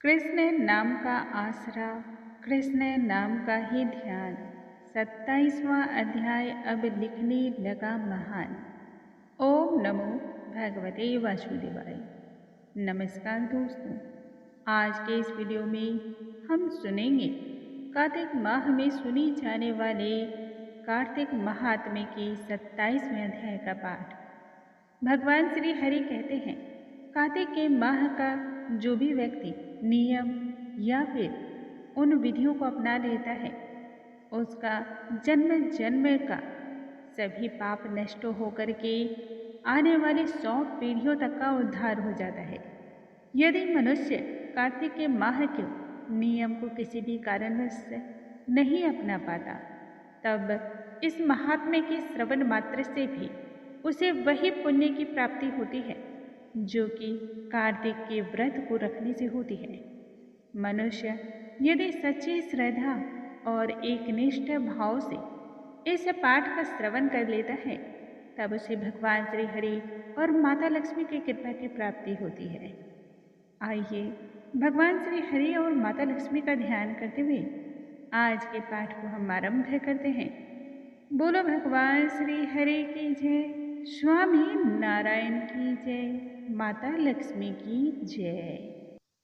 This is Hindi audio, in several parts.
कृष्ण नाम का आसरा, कृष्ण नाम का ही ध्यान। 27वां अध्याय अब लिखने लगा महान। ओम नमो भगवते वासुदेवाय। नमस्कार दोस्तों, आज के इस वीडियो में हम सुनेंगे कार्तिक माह में सुनी जाने वाले कार्तिक महात्म्य के 27वें अध्याय का पाठ। भगवान श्री हरि कहते हैं, कार्तिक के माह का जो भी व्यक्ति नियम या फिर उन विधियों को अपना लेता है, उसका जन्म जन्म का सभी पाप नष्ट होकर के आने वाली 100 पीढ़ियों तक का उद्धार हो जाता है। यदि मनुष्य कार्तिक के माह के नियम को किसी भी कारणवश नहीं अपना पाता, तब इस महात्म्य के श्रवण मात्र से भी उसे वही पुण्य की प्राप्ति होती है जो कि कार्तिक के व्रत को रखने से होती है। मनुष्य यदि सच्ची श्रद्धा और एकनिष्ठ भाव से इस पाठ का श्रवण कर लेता है, तब उसे भगवान श्री हरि और माता लक्ष्मी की कृपा की प्राप्ति होती है। आइए भगवान श्री हरि और माता लक्ष्मी का ध्यान करते हुए आज के पाठ को हम आरंभ करते हैं। बोलो भगवान श्री हरि की जय, स्वामी नारायण की जय, माता लक्ष्मी की जय।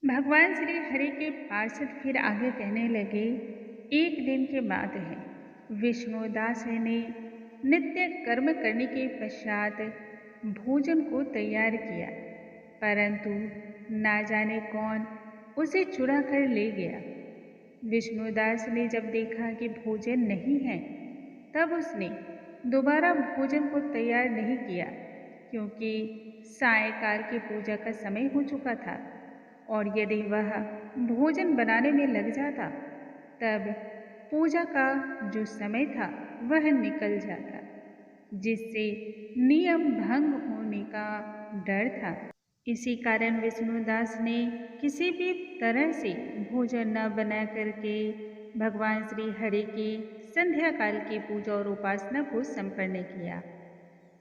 भगवान श्री हरि के पार्षद फिर आगे कहने लगे, एक दिन के बाद है, विष्णुदास ने नित्य कर्म करने के पश्चात भोजन को तैयार किया, परंतु ना जाने कौन उसे चुरा कर ले गया। विष्णुदास ने जब देखा कि भोजन नहीं है, तब उसने दोबारा भोजन को तैयार नहीं किया, क्योंकि सायंकाल की पूजा का समय हो चुका था, और यदि वह भोजन बनाने में लग जाता तब पूजा का जो समय था वह निकल जाता, जिससे नियम भंग होने का डर था। इसी कारण विष्णुदास ने किसी भी तरह से भोजन न बना करके भगवान श्री हरि की संध्या काल की पूजा और उपासना को संपन्न किया।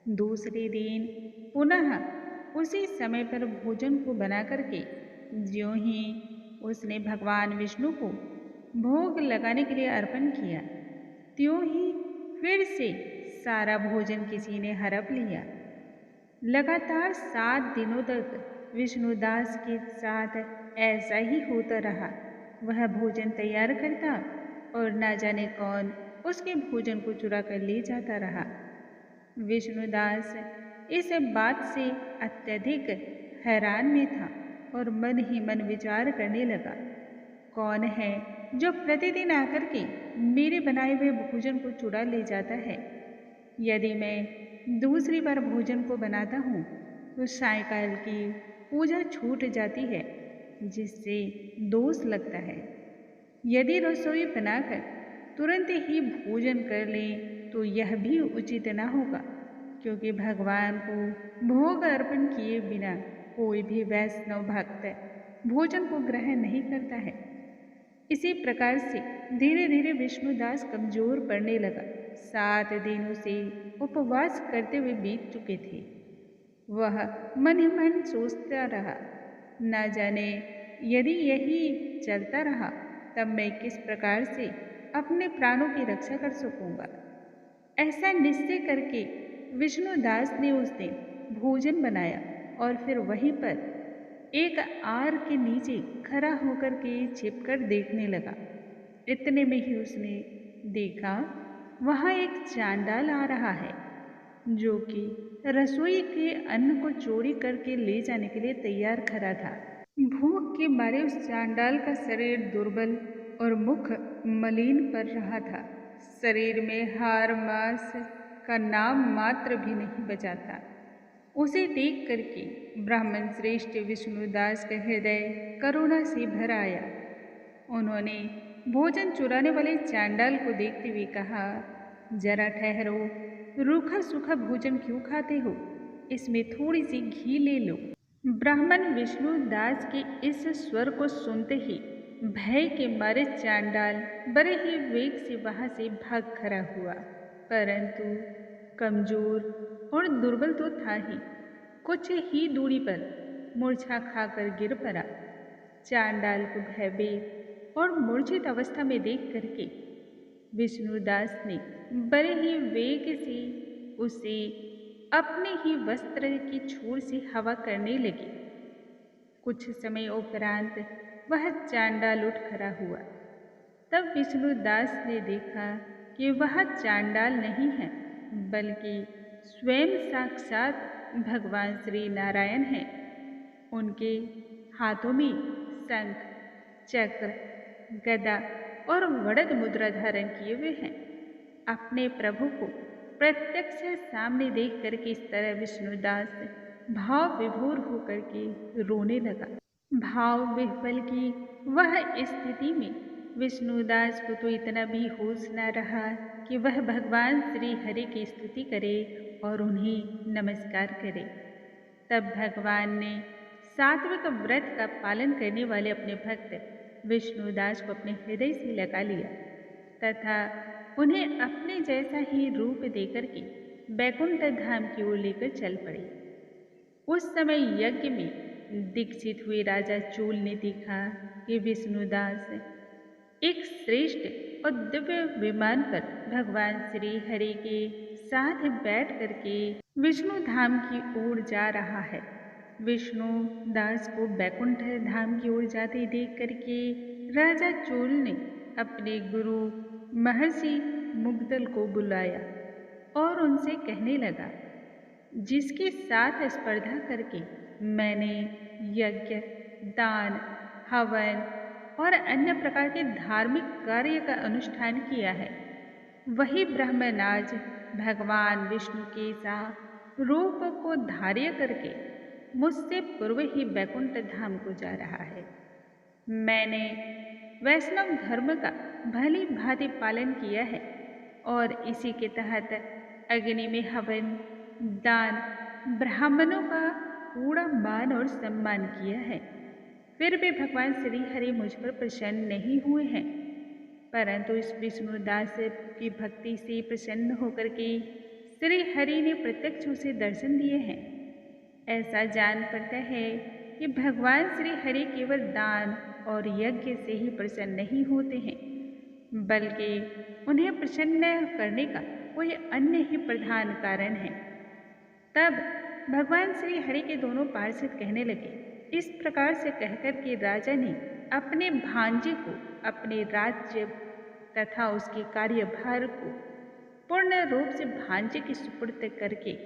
दूसरे दिन पुनः उसी समय पर भोजन को बना करके ज्यों ही उसने भगवान विष्णु को भोग लगाने के लिए अर्पण किया, त्यों ही फिर से सारा भोजन किसी ने हड़प लिया। लगातार 7 दिनों तक विष्णुदास के साथ ऐसा ही होता रहा। वह भोजन तैयार करता और ना जाने कौन उसके भोजन को चुरा कर ले जाता रहा। विष्णुदास इस बात से अत्यधिक हैरान में था और मन ही मन विचार करने लगा, कौन है जो प्रतिदिन आकर के मेरे बनाए हुए भोजन को चुरा ले जाता है। यदि मैं दूसरी बार भोजन को बनाता हूँ तो सायंकाल की पूजा छूट जाती है, जिससे दोष लगता है। यदि रसोई बनाकर तुरंत ही भोजन कर लें तो यह भी उचित न होगा, क्योंकि भगवान को भोग अर्पण किए बिना कोई भी वैष्णव भक्त भोजन को ग्रहण नहीं करता है। इसी प्रकार से धीरे धीरे विष्णुदास कमजोर पड़ने लगा। 7 दिनों से उपवास करते हुए बीत चुके थे। वह मन ही मन सोचता रहा, न जाने यदि यही चलता रहा तब मैं किस प्रकार से अपने प्राणों की रक्षा कर सकूंगा। ऐसा निश्चय करके विष्णुदास ने उस दिन भोजन बनाया और फिर वहीं पर एक आर के नीचे खड़ा होकर के छिपकर देखने लगा। इतने में ही उसने देखा वहाँ एक चांडाल आ रहा है, जो कि रसोई के अन्न को चोरी करके ले जाने के लिए तैयार खड़ा था। भूख के मारे उस चांडाल का शरीर दुर्बल और मुख मलिन पड़ रहा था। शरीर में हाड़ मांस का नाम मात्र भी नहीं बचा था। उसे देख करके ब्राह्मण श्रेष्ठ विष्णुदास का हृदय करुणा से भर आया। उन्होंने भोजन चुराने वाले चांडाल को देखते हुए कहा, जरा ठहरो, रूखा सूखा भोजन क्यों खाते हो? इसमें थोड़ी सी घी ले लो। ब्राह्मण विष्णुदास के इस स्वर को सुनते ही भय के मारे चांडाल बड़े ही वेग से वहां से भाग खड़ा हुआ, परंतु कमजोर और दुर्बल तो था ही, कुछ ही दूरी पर मूर्छा खाकर गिर पड़ा। चांडाल को भयभीत और मूर्छित अवस्था में देख करके विष्णुदास ने बड़े ही वेग से उसे अपने ही वस्त्र की छोर से हवा करने लगे। कुछ समय उपरांत वह चांडाल उठ खड़ा हुआ। तब विष्णुदास ने देखा कि वह चांडाल नहीं है, बल्कि स्वयं साक्षात भगवान श्री नारायण हैं। उनके हाथों में शंख, चक्र, गदा और वरद मुद्रा धारण किए हुए हैं। अपने प्रभु को प्रत्यक्ष सामने देख करके इस तरह विष्णुदास भाव विभोर होकर के रोने लगा। भाव विह्वल की वह स्थिति में विष्णुदास को तो इतना भी होश न रहा कि वह भगवान श्री हरि की स्तुति करे और उन्हें नमस्कार करे। तब भगवान ने सात्विक व्रत का पालन करने वाले अपने भक्त विष्णुदास को अपने हृदय से लगा लिया तथा उन्हें अपने जैसा ही रूप देकर के बैकुंठ धाम की ओर लेकर चल पड़े। उस समय यज्ञ में दीक्षित हुए राजा चोल ने देखा कि विष्णुदास एक श्रेष्ठ और दिव्य विमान पर भगवान श्री हरि के साथ बैठ करके विष्णु धाम की ओर जा रहा है। विष्णु दास को बैकुंठ धाम की ओर जाते देख करके राजा चोल ने अपने गुरु महर्षि मुग्दल को बुलाया और उनसे कहने लगा, जिसके साथ स्पर्धा करके मैंने यज्ञ, दान, हवन और अन्य प्रकार के धार्मिक कार्य का अनुष्ठान किया है, वही ब्राह्मण आज भगवान विष्णु के सा रूप को धार्य करके मुझसे पूर्व ही बैकुंठ धाम को जा रहा है। मैंने वैष्णव धर्म का भली भांति पालन किया है और इसी के तहत अग्नि में हवन, दान, ब्राह्मणों का पूरा मान और सम्मान किया है। फिर भी भगवान श्री हरि मुझ पर प्रसन्न नहीं हुए हैं, परंतु इस विष्णुदास की भक्ति से प्रसन्न होकर के श्री हरि ने प्रत्यक्ष उसे दर्शन दिए हैं। ऐसा जान पड़ता है कि भगवान श्री हरि केवल दान और यज्ञ से ही प्रसन्न नहीं होते हैं, बल्कि उन्हें प्रसन्न करने का कोई अन्य ही प्रधान कारण है। तब भगवान श्री हरि के दोनों पार्षद कहने लगे। इस प्रकार से कहकर के राजा ने अपने भांजे को अपने राज्य तथा उसके कार्यभार को पूर्ण रूप से भांजे के सुपुर्द करके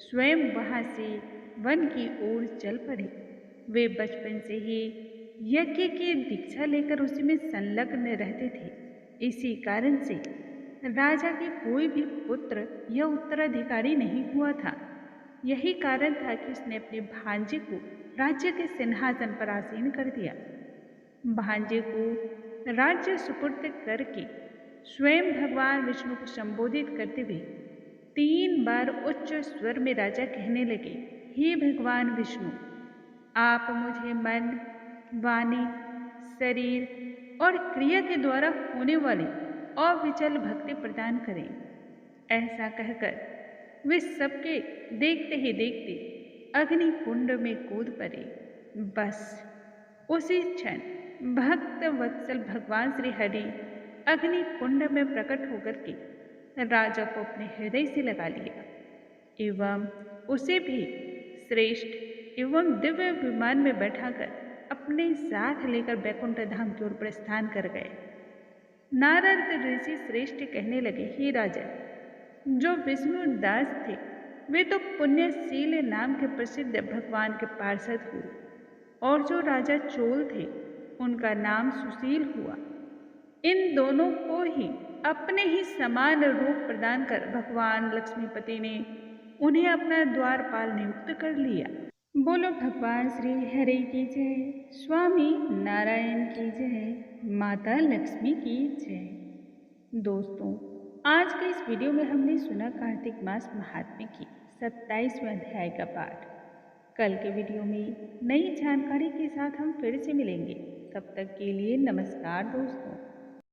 स्वयं वहाँ से वन की ओर चल पड़े। वे बचपन से ही यज्ञ की दीक्षा लेकर उसी में संलग्न रहते थे। इसी कारण से राजा के कोई भी पुत्र या उत्तराधिकारी नहीं हुआ था। यही कारण था कि उसने अपने भांजे को राज्य के सिंहासन पर आसीन कर दिया। भांजे को राज्य सुपुर्द करके स्वयं भगवान विष्णु को संबोधित करते हुए 3 बार उच्च स्वर में राजा कहने लगे, हे भगवान विष्णु, आप मुझे मन, वाणी, शरीर और क्रिया के द्वारा होने वाली अविचल भक्ति प्रदान करें। ऐसा कहकर वे सबके देखते ही देखते अग्नि कुंड में कूद पड़े। बस उसी क्षण भक्त वत्सल भगवान श्री हरि अग्नि कुंड में प्रकट होकर के राजा को अपने हृदय से लगा लिया एवं उसे भी श्रेष्ठ एवं दिव्य विमान में बैठाकर अपने साथ लेकर बैकुंठ धाम की ओर प्रस्थान कर गए। नारद ऋषि श्रेष्ठ कहने लगे, हे राजा, जो विष्णु दास थे वे तो पुण्यशील नाम के प्रसिद्ध भगवान के पार्षद हुए और जो राजा चोल थे उनका नाम सुशील हुआ। इन दोनों को ही अपने ही समान रूप प्रदान कर भगवान लक्ष्मीपति ने उन्हें अपना द्वारपाल नियुक्त कर लिया। बोलो भगवान श्री हरि की जय, स्वामी नारायण की जय, माता लक्ष्मी की जय। दोस्तों, आज के इस वीडियो में हमने सुना कार्तिक मास महात्म्य की 27वें अध्याय का पाठ। कल के वीडियो में नई जानकारी के साथ हम फिर से मिलेंगे। तब तक के लिए नमस्कार दोस्तों।